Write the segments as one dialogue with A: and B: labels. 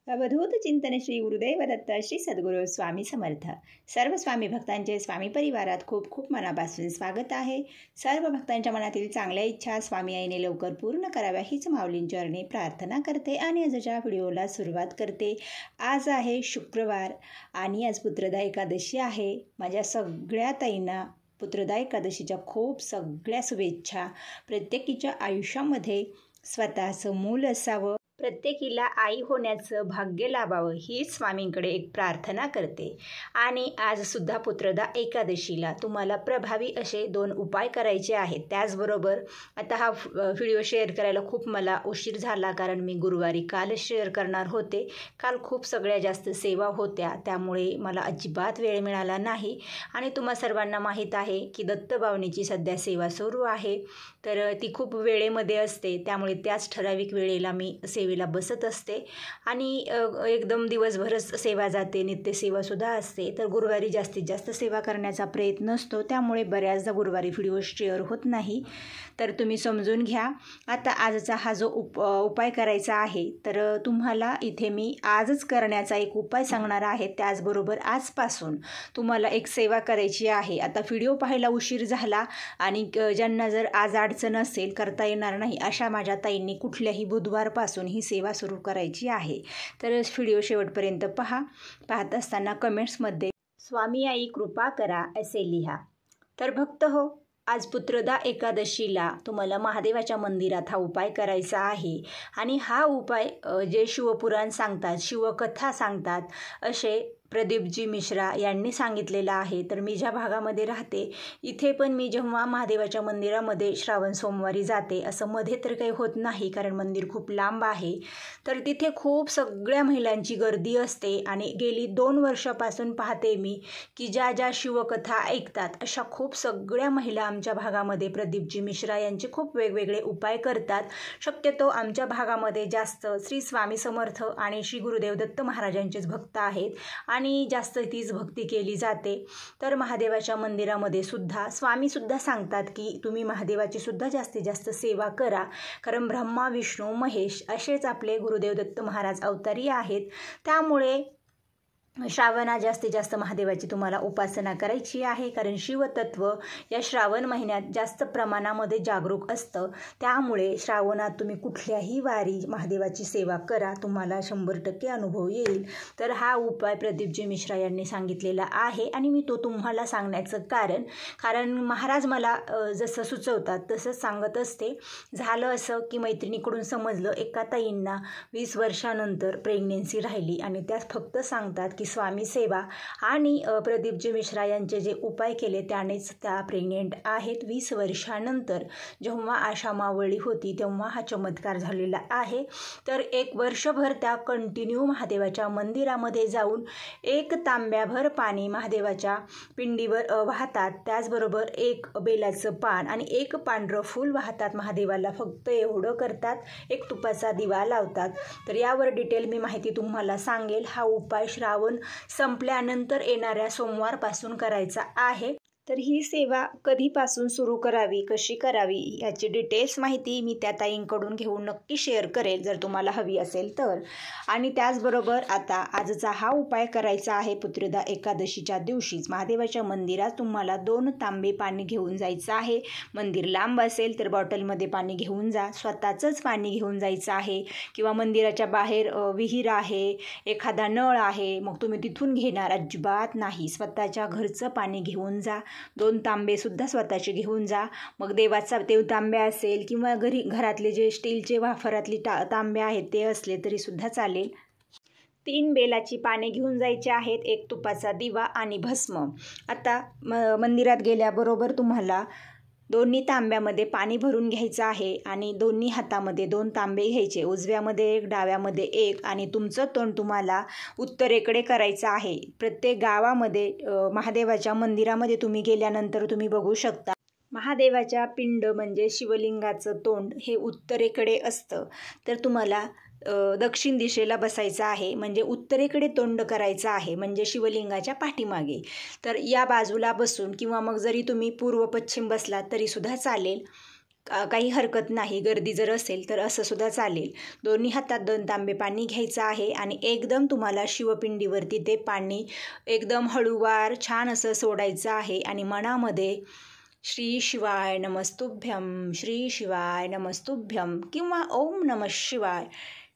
A: अवधूत चिंतन श्री गुरुदेव दत्त श्री सद्गुरू स्वामी समर्थ। सर्व स्वामी भक्तांचे स्वामी परिवारात खूप खूप मनापासून स्वागत आहे। सर्व भक्तांच्या मनातील चांगल्या इच्छा स्वामी आईने लवकर पूर्ण कराव्या हीच माऊलींचरणी प्रार्थना करते आणि आजच्या व्हिडिओला सुरुवात करते। आज आहे शुक्रवार आणि आज पुत्रदा एकादशी आहे। माझ्या सगळ्या ताईंना पुत्रदा एकादशीच्या खूप सगळ्या शुभेच्छा। प्रत्येकीच्या आयुष्यामध्ये स्वतःचं मूल असावं, प्रत्येकीला आई होण्याचं भाग्य लाभावं ही स्वामींकडे एक प्रार्थना करते। आणि आज सुद्धा पुत्रदा एकादशीला तुम्हाला प्रभावी असे 2 उपाय करायचे आहेत। त्याचबरोबर आता हा व्हिडिओ शेअर करायला खूप मला उशीर झाला, कारण मी गुरुवारी कालच शेअर करणार होते। काल खूप सगळ्या जास्त सेवा होत्या, त्यामुळे मला अजिबात वेळ मिळाला नाही। आणि तुम्हा सर्वांना माहीत आहे की दत्तभावनेची सध्या सेवा सुरू आहे, तर ती खूप वेळेमध्ये असते, त्यामुळे त्याच ठराविक वेळेला मी सेवेला बसत असते आणि एकदम दिवसभरच सेवा जाते, नित्यसेवासुद्धा असते। तर गुरुवारी जास्तीत जास्त सेवा करण्याचा प्रयत्न असतो, त्यामुळे बऱ्याचदा गुरुवारी व्हिडिओ शेअर होत नाही, तर तुम्ही समजून घ्या। आता आजचा हा जो उपाय करायचा आहे, तर तुम्हाला इथे मी आजच करण्याचा एक उपाय सांगणार आहे। त्याचबरोबर आजपासून तुम्हाला एक सेवा करायची आहे। आता व्हिडिओ पाहायला उशीर झाला आणि ज्यांना जर आज अडचण असेल, करता येणार नाही, अशा माझ्या ताईंनी कुठल्याही बुधवारपासून ही सेवा सुरू करायची आहे। तर व्हिडिओ शेवटपर्यंत पाहत असताना कमेंट्समध्ये स्वामी आई कृपा करा असे लिहा। तर भक्त हो, आज पुत्रदा एकादशीला तुम्हाला महादेवाच्या मंदिरात हा उपाय करायचा आहे। आणि हा उपाय जे शिवपुराण सांगतात, शिवकथा सांगतात, असे प्रदीपजी मिश्रा यांनी सांगितलेलं आहे। तर मी ज्या भागामध्ये राहते इथे पण मी जेव्हा महादेवाच्या मंदिरामध्ये श्रावण सोमवारी जाते, असं मध्ये तर काही होत नाही, कारण मंदिर खूप लांब आहे, तर तिथे खूप सगळ्या महिलांची गर्दी असते। आणि गेली 2 वर्षापासून पाहते मी की ज्या ज्या शिवकथा ऐकतात अशा खूप सगळ्या महिला आमच्या भागामध्ये प्रदीपजी मिश्रा यांचे खूप वेगवेगळे उपाय करतात। शक्यतो आमच्या भागामध्ये जास्त श्री स्वामी समर्थ आणि श्री गुरुदेव दत्त महाराजांचेच भक्त आहेत आणि जास्त तीच भक्ती केली जाते। तर महादेवाच्या मंदिरामध्ये सुद्धा स्वामीसुद्धा सांगतात की तुम्ही महादेवाची सुद्धा जास्तीत जास्त सेवा करा, कारण ब्रह्मा विष्णू महेश असेच आपले गुरुदेव दत्त महाराज अवतारी आहेत। त्यामुळे श्रावणात जास्तीत जास्त महादेवाची तुम्हाला उपासना करायची आहे, कारण शिवतत्व या श्रावण महिन्यात जास्त प्रमाणामध्ये जागरूक असतं। त्यामुळे श्रावणात तुम्ही कुठल्याही वारी महादेवाची सेवा करा, तुम्हाला 100% अनुभव येईल। तर हा उपाय प्रदीपजी मिश्रा यांनी सांगितलेला आहे आणि मी तो तुम्हाला सांगण्याचं कारण महाराज मला जसं सुचवतात तसंच सांगत असते। झालं असं की मैत्रिणीकडून समजलं, एका ताईंना 20 वर्षानंतर प्रेग्नेन्सी राहिली आणि त्यात फक्त सांगतात की स्वामी सेवा आणि प्रदीपजी मिश्रा यांचे जे उपाय केले त्यानेच त्या प्रेग्नेंट आहेत। 20 वर्षानंतर जेव्हा आशा मावळली होती तेव्हा हा चमत्कार झालेला आहे। तर 1 वर्षभर त्या कंटिन्यू महादेवाच्या मंदिरामध्ये जाऊन 1 तांब्याभर पाणी महादेवाच्या पिंडीवर वाहतात, त्याचबरोबर 1 बेलाचं पान आणि 1 पांढरं फूल वाहतात महादेवाला, फक्त एवढं करतात, 1 तुपाचा दिवा लावतात। तर यावर डिटेल मी माहिती तुम्हाला सांगेल। हा उपाय श्रावण संपल्यानंतर येणाऱ्या सोमवारपासून करायचा आहे। तर ही सेवा कधीपासून सुरू करावी, कशी करावी याची डिटेल्स माहिती मी त्या ताईंकडून घेऊन नक्की शेअर करेल जर तुम्हाला हवी असेल तर। आणि त्याचबरोबर आता आजचा हा उपाय करायचा आहे पुत्रदा एकादशीच्या दिवशीच। महादेवाच्या मंदिरात तुम्हाला 2 तांबे पाणी घेऊन जायचं आहे। मंदिर लांब असेल तर बॉटलमध्ये पाणी घेऊन जा, स्वतःचंच पाणी घेऊन जायचं आहे, किंवा मंदिराच्या बाहेर विहीर आहे, एखादा नळ आहे, मग तुम्ही तिथून घेणार अजिबात नाही, स्वतःच्या घरचं पाणी घेऊन जा। 2 तांबेसुद्धा स्वतःचे घेऊन जा। मग देवाचा तांब्या असेल किंवा घरातले जे स्टीलचे वाफरातली तांब्या आहेत ते असले तरीसुद्धा चालेल। 3 बेलाची पाने घेऊन जायचे आहेत, 1 तुपाचा दिवा आणि भस्म। आता मंदिरात गेल्याबरोबर तुम्हाला दोन्ही तांब्यामध्ये पाणी भरून घ्यायचं आहे आणि दोन्ही हातामध्ये 2 तांबे घ्यायचे, उजव्यामध्ये 1, डाव्यामध्ये 1, आणि तुमचं तोंड तुम्हाला उत्तरेकडे करायचं आहे। प्रत्येक गावामध्ये महादेवाच्या मंदिरामध्ये तुम्ही गेल्यानंतर तुम्ही बघू शकता महादेवाच्या पिंड म्हणजे शिवलिंगाचं तोंड हे उत्तरेकडे असतं, तर तुम्हाला दक्षिण दिशेला बसायचं आहे, म्हणजे उत्तरेकडे तोंड करायचं आहे, म्हणजे शिवलिंगाच्या पाठीमागे। तर या बाजूला बसून किंवा मग जरी तुम्ही पूर्व पश्चिम बसलात तरीसुद्धा चालेल। काही हरकत नाही, गर्दी जर असेल तर असं सुद्धा चालेल. दोन्ही हातात 2 तांबे पाणी घ्यायचं आहे आणि एकदम तुम्हाला शिवपिंडीवरती ते पाणी एकदम हळूवार छान असं सोडायचं आहे आणि मनामध्ये श्री शिवाय नमस्तुभ्यं, श्री शिवाय नमस्तुभ्यं किंवा ओम नमः शिवाय,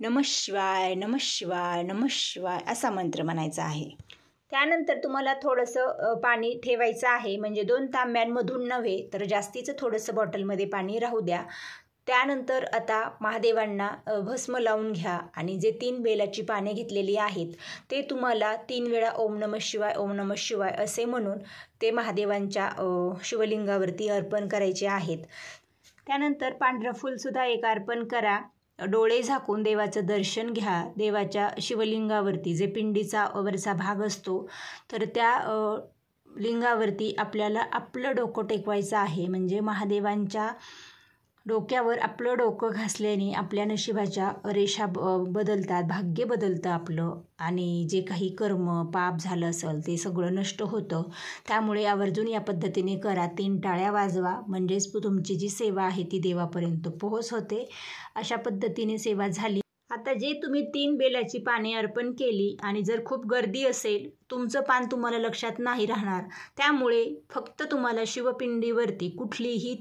A: नमः शिवाय, नमः शिवाय, नमः शिवाय असा मंत्र म्हणायचा आहे. त्यानंतर तुम्हाला थोडंसं पाणी ठेवायचं आहे, म्हणजे 2 तांब्यांमधून नव्हे तर जास्तीचं थोडंसं बॉटलमध्ये पाणी राहू द्या. त्यानंतर आता महादेवांना भस्म लावून घ्या आणि जे 3 बेलाची पाने घेतलेली आहेत ते तुम्हाला 3 वेळा ओम नमः शिवाय, ओम नमः शिवाय असे म्हणून ते महादेवांच्या शिवलिंगावरती अर्पण करायचे आहेत. त्यानंतर पांढरं फूलसुद्धा एक अर्पण करा. डोळे झाकून देवाचं दर्शन घ्या. देवाच्या शिवलिंगावरती जे पिंडीचा वरचा भाग असतो तर त्या लिंगावरती आपल्याला आपलं डोकं टेकवायचं आहे. म्हणजे महादेवांच्या डोक्यावर आपलं डोकं घासल्याने आपल्या नशिबाच्या रेषा बदलतात, भाग्य बदलतं आपलं आणि जे काही कर्म पाप झालं असेल ते सगळं नष्ट होतं. त्यामुळे आवर्जून या पद्धतीने करा. 3 टाळ्या वाजवा, म्हणजेच तुमची जी सेवा आहे ती देवापर्यंत पोहोच होते. अशा पद्धतीने सेवा झाली. आता जे तुम्ही 3 बेलाची पाने अर्पण केली आणि जर खूप गर्दी असेल, तुमचं पान तुम्हाला लक्षात नाही राहणार, त्यामुळे फक्त तुम्हाला शिवपिंडीवरती कुठलीही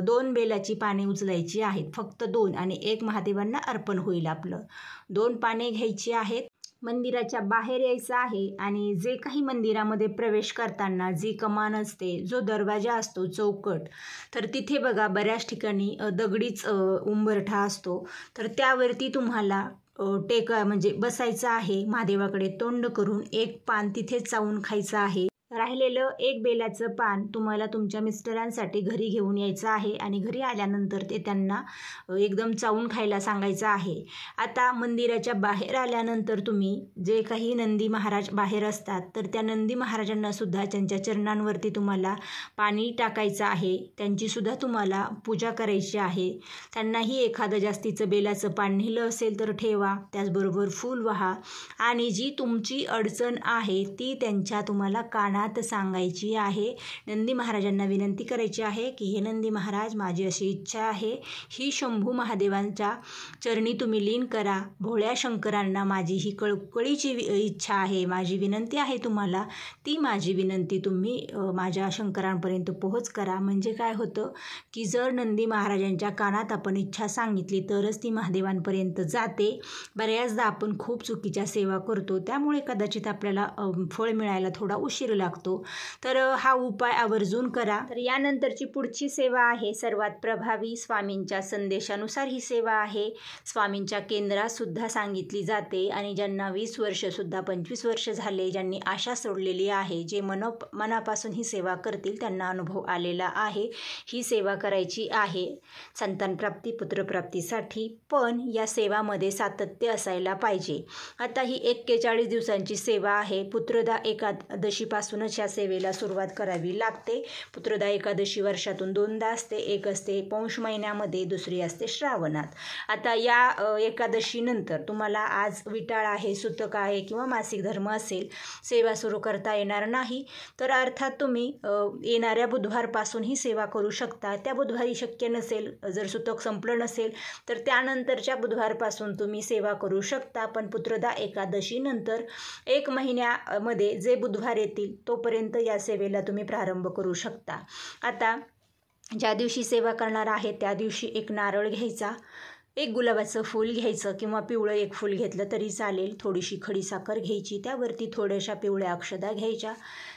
A: 2 बेलाची पाने उचलायची आहेत, फक्त 2 आणि 1 महादेवांना अर्पण होईल आपलं. 2 पाने घ्यायची आहेत. मंदिराच्या बाहेर यायचं आहे आणि जे काही मंदिरामध्ये प्रवेश करताना जी कमान असते, जो दरवाजा असतो चौकट, तर तिथे बघा बऱ्याच ठिकाणी दगडीच उंबरठा असतो. तर त्यावरती तुम्हाला म्हणजे बसायचं आहे. महादेवाकडे तोंड करून 1 पान तिथेच चावून खायचं आहे. राहिलेलं 1 बेलाचं पान तुम्हाला तुमच्या मिस्टरांसाठी घरी घेऊन यायचं आहे आणि घरी आल्यानंतर ते त्यांना एकदम चावून खायला सांगायचं आहे. आता मंदिराच्या बाहेर आल्यानंतर तुम्ही जे काही नंदी महाराज बाहेर असतात तर त्या नंदी महाराजांना सुद्धा त्यांच्या चरणांवरती तुम्हाला पाणी टाकायचं आहे. त्यांची सुद्धा तुम्हाला पूजा करायची आहे. त्यांनाही एखादं जास्तीचं बेलाचं पान नेलं असेल तर ठेवा. त्याचबरोबर फूल वाहा आणि जी तुमची अडचण आहे ती त्यांच्या तुम्हाला कानात सांगायची आहे. नंदी महाराजांना विनंती करायची आहे की हे नंदी महाराज, माझी अशी इच्छा आहे, ही शंभू महादेवांच्या चरणी तुम्ही लीन करा. भोळ्या शंकरांना माझी ही कळकळीची इच्छा आहे, माझी विनंती आहे तुम्हाला, ती माझी विनंती तुम्ही माझ्या शंकरांपर्यंत पोहोच करा. म्हणजे काय होतं की जर नंदी महाराजांच्या कानात आपण इच्छा सांगितली तरच ती महादेवांपर्यंत जाते. बऱ्याचदा आपण खूप चुकीच्या सेवा करतो, त्यामुळे कदाचित आपल्याला फळ मिळायला थोडा उशीर लागतो. तर हा उपाय आवर्जून करा. तर यानंतरची पुढची सेवा आहे सर्वात प्रभावी. स्वामींच्या संदेशानुसार ही सेवा आहे. स्वामींच्या केंद्रात सुद्धा सांगितली जाते आणि ज्यांना 20 वर्ष सुद्धा 25 वर्ष झाले, ज्यांनी आशा सोडलेली आहे, जे मनापासून ही सेवा करतील त्यांना अनुभव आलेला आहे. ही सेवा करायची आहे संतानप्राप्ती, पुत्रप्राप्तीसाठी. पण या सेवामध्ये सातत्य असायला पाहिजे. आता ही 41 दिवसांची सेवा आहे. पुत्रदा एकादशीपासूनच या सेवेला सुरुवात करावी लागते. पुत्रदा एकादशी वर्षातून 2दा असते. एक असते पौष महिन्यामध्ये, दुसरी असते श्रावणात. आता या एकादशीनंतर तुम्हाला आज विटाळ आहे, सुतक आहे किंवा मासिक धर्म असेल, सेवा सुरू करता येणार नाही, तर अर्थात तुम्ही येणाऱ्या बुधवारपासून ही सेवा करू शकता. त्या बुधवारी शक्य नसेल, जर सुतक संपलं नसेल तर त्यानंतरच्या बुधवारपासून तुम्ही सेवा करू शकता. पण पुत्रदा एकादशीनंतर 1 महिन्यामध्ये जे बुधवार येतील तोपर्यंत या सेवेला तुम्ही प्रारंभ करू शकता. आता ज्या दिवशी सेवा करणार आहे त्या दिवशी 1 नारळ घ्यायचा, 1 गुलाबाचं फूल घ्यायचं किंवा पिवळं 1 फूल घेतलं तरी चालेल. थोडीशी खडीसाखर घ्यायची, त्यावरती थोड्याशा पिवळ्या अक्षदा घ्यायच्या.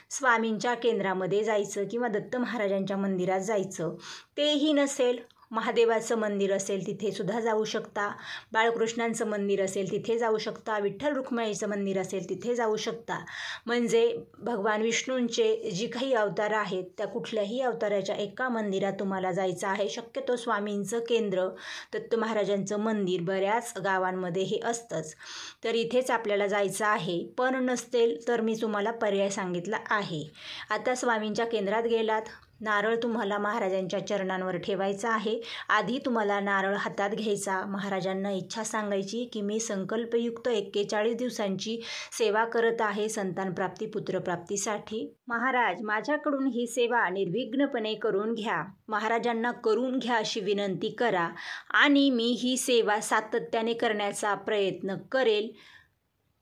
A: स्वामींच्या केंद्रामध्ये जायचं किंवा दत्त महाराजांच्या मंदिरात जायचं. तेही नसेल, महादेवाचं मंदिर असेल तिथे सुद्धा जाऊ शकता. बाळकृष्णांचं मंदिर असेल तिथे जाऊ शकता. विठ्ठल रुक्माईचं मंदिर असेल तिथे जाऊ शकता. म्हणजे भगवान विष्णूंचे जी काही अवतार आहेत त्या कुठल्याही अवताराच्या एका मंदिरात तुम्हाला जायचं आहे. शक्यतो स्वामींचं केंद्र, दत्त महाराजांचं मंदिर बऱ्याच गावांमध्ये हे असतंच, तर इथेच आपल्याला जायचं आहे. पण नसतील तर मी तुम्हाला पर्याय सांगितला आहे. आता स्वामींच्या केंद्रात गेलात, नारळ तुम्हाला महाराजांच्या चरणांवर ठेवायचा आहे. आधी तुम्हाला नारळ हातात घ्यायचा, महाराजांना इच्छा सांगायची की मी संकल्पयुक्त 41 दिवसांची सेवा करत आहे संतानप्राप्ती पुत्रप्राप्तीसाठी. महाराज माझ्याकडून ही सेवा निर्विघ्नपणे करून घ्या, महाराजांना करून घ्या अशी विनंती करा आणि मी ही सेवा सातत्याने करण्याचा प्रयत्न करेल.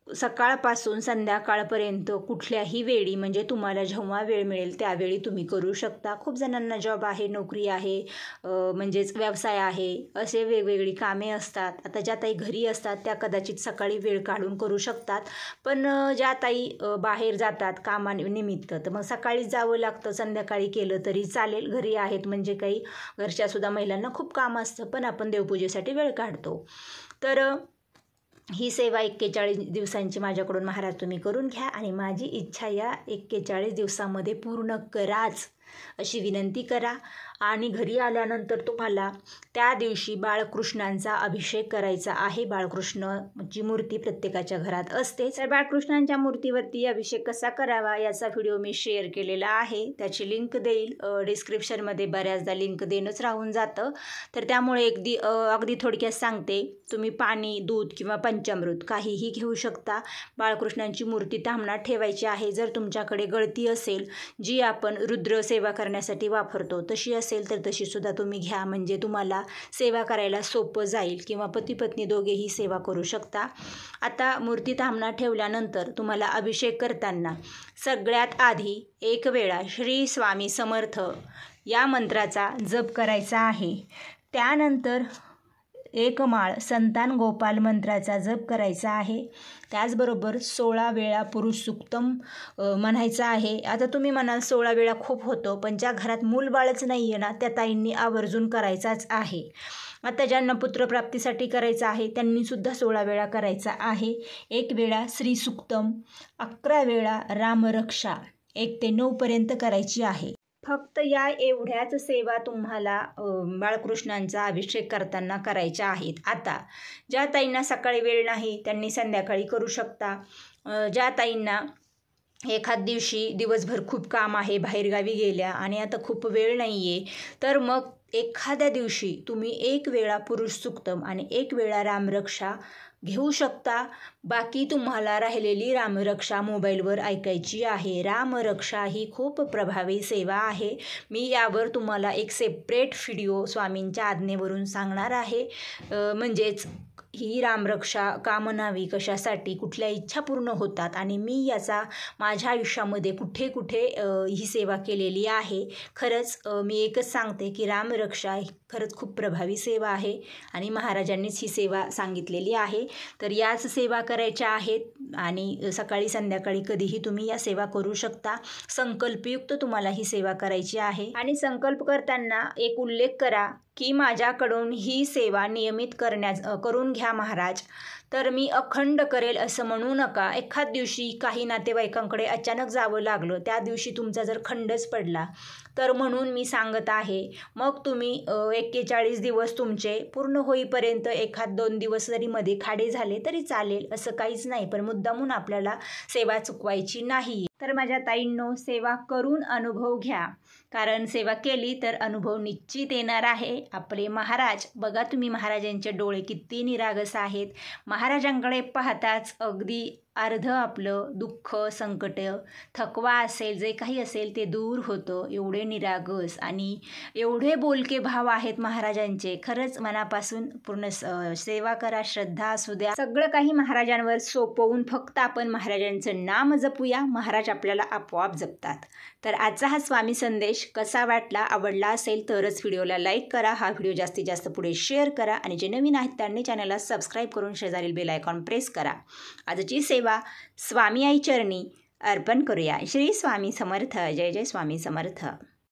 A: सकाळपासून संध्याकाळपर्यंत कुठल्याही वेळी म्हणजे तुम्हाला जेव्हा वेळ मिळेल त्यावेळी तुम्ही करू शकता. खूप जणांना जॉब आहे, नोकरी आहे, म्हणजेच व्यवसाय आहे, असे वेगवेगळी कामे असतात. आता ज्या ताई घरी असतात त्या कदाचित सकाळी वेळ काढून करू शकतात, पण ज्या ताई बाहेर जातात कामानिमित्त तर मग सकाळीच जावं लागतं, संध्याकाळी केलं तरी चालेल. घरी आहेत म्हणजे काही घरच्यासुद्धा महिलांना खूप काम असतं, पण आपण देवपूजेसाठी वेळ काढतो. तर ही सेवा 41 दिवसांची माझ्याकडून महाराज तुम्ही करून घ्या आणि माझी इच्छा या 41 दिवसामध्ये पूर्ण कराच अशी विनंती करा. आणि घरी आल्यानंतर तुम्हाला त्या दिवशी बाळकृष्णांचा अभिषेक करायचा आहे. बाळकृष्णाची मूर्ती प्रत्येकाच्या घरात असते, तर बाळकृष्णांच्या मूर्तीवरती अभिषेक कसा करावा याचा व्हिडिओ मी शेअर केलेला आहे, त्याची लिंक देईल डिस्क्रिप्शनमध्ये. बऱ्याचदा लिंक देणंच राहून जातं, तर त्यामुळे अगदी थोडक्यात सांगते. तुम्ही पाणी, दूध किंवा पंचामृत काहीही घेऊ शकता. बाळकृष्णांची मूर्ती ताम्हणात ठेवायची आहे. जर तुमच्याकडे गळती असेल जी आपण रुद्र सेवा करण्यासाठी वापरतो तशी असेल तर तशी सुद्धा तुम्ही घ्या, म्हणजे तुम्हाला सेवा करायला सोपं जाईल, किंवा पती पत्नी दोघेही सेवा करू शकता. आता मूर्ती ताम्हणात ठेवल्यानंतर तुम्हाला अभिषेक करताना सगळ्यात आधी एक वेळा श्री स्वामी समर्थ या मंत्राचा जप करायचा आहे. त्यानंतर एक माळ संतान गोपाल मंत्राचा जप करायचा आहे. त्याचबरोबर 16 वेळा पुरुष सुक्तम म्हणायचं आहे. आता तुम्ही म्हणाल 16 वेळा खूप होतं, पण ज्या घरात मूलबाळच नाही आहे ना त्या ताईंनी आवर्जून करायचाच आहे. आता ज्यांना पुत्रप्राप्तीसाठी करायचं आहे त्यांनीसुद्धा 16 वेळा करायचा आहे. 1 वेळा श्रीसुक्तम, 11 वेळा रामरक्षा, 1 ते 9 पर्यंत करायची आहे. फक्त या एवढ्याच सेवा तुम्हाला बाळकृष्णांचा अभिषेक करताना करायच्या आहेत. आता ज्या ताईंना सकाळी वेळ नाही त्यांनी संध्याकाळी करू शकता. ज्या ताईंना एखाद दिवशी दिवसभर खूप काम आहे, बाहेरगावी गेल्या आणि आता खूप वेळ नाही आहे, तर मग एखाद्या दिवशी तुम्ही 1 वेळा पुरुष सुक्तम आणि 1 वेळा रामरक्षा घेऊ शकता. बाकी तुम्हाला राहिलेली रामरक्षा मोबाईलवर ऐकायची आहे. रामरक्षा ही खूप प्रभावी सेवा आहे. मी यावर तुम्हाला एक सेपरेट व्हिडिओ स्वामींच्या आज्ञेवरून सांगणार आहे. म्हणजेच ही रामरक्षा का म्हणावी, कशासाठी, कुठल्या इच्छा पूर्ण होतात आणि मी याचा माझ्या आयुष्यामध्ये कुठे कुठे ही सेवा केलेली आहे. खरंच मी एकच सांगते की रामरक्षा खरंच खूप प्रभावी सेवा आहे आणि महाराजांनीच ही सेवा सांगितलेली आहे. तर याच सेवा करायच्या आहेत आणि सकाळी संध्याकाळी कधीही तुम्ही या सेवा करू शकता. संकल्पयुक्त तुम्हाला ही सेवा करायची आहे आणि संकल्प करताना एक उल्लेख करा की माझ्याकडून ही सेवा नियमित करून घ्या महाराज, तर मी अखंड करेल असं म्हणू नका. एखाद दिवशी काही नातेवाईकांकडे अचानक जावं लागलं, त्या दिवशी तुमचा जर खंडच पडला तर म्हणून मी सांगत आहे. मग तुम्ही 41 दिवस तुमचे पूर्ण होईपर्यंत 1-2 दिवस जरी मध्ये खाडे झाले तरी चालेल, असं काहीच नाही, पण मुद्दामून आपल्याला सेवा चुकवायची नाही. तर माझ्या ताईंनो, सेवा करून अनुभव घ्या, कारण सेवा केली तर अनुभव निश्चित येणार आहे. आपले महाराज बघा, तुम्ही महाराजांचे डोळे किती निरागस आहेत. महाराजांकडे पाहताच अगदी अर्ध आपलं दुःख, संकट, थकवा असेल, जे काही असेल ते दूर होतं. एवढे निरागस आणि एवढे बोलके भाव आहेत महाराजांचे. खरंच मनापासून पूर्ण सेवा करा, श्रद्धा असू द्या, सगळं काही महाराजांवर सोपवून फक्त आपण महाराजांचं नाम जपूया, महाराज आपल्याला आपोआप जपतात. तर आजचा हा स्वामी संदेश कसा वाटला, आवडला असेल तरच व्हिडिओला लाईक करा, हा व्हिडिओ जास्तीत जास्त पुढे शेअर करा आणि जे नवीन आहेत त्यांनी चॅनलला सबस्क्राईब करून शेजारील बेल आयकॉन प्रेस करा. आजची सेवा स्वामी आई चरणी अर्पण करूया. श्री स्वामी समर्थ. जय जय स्वामी समर्थ.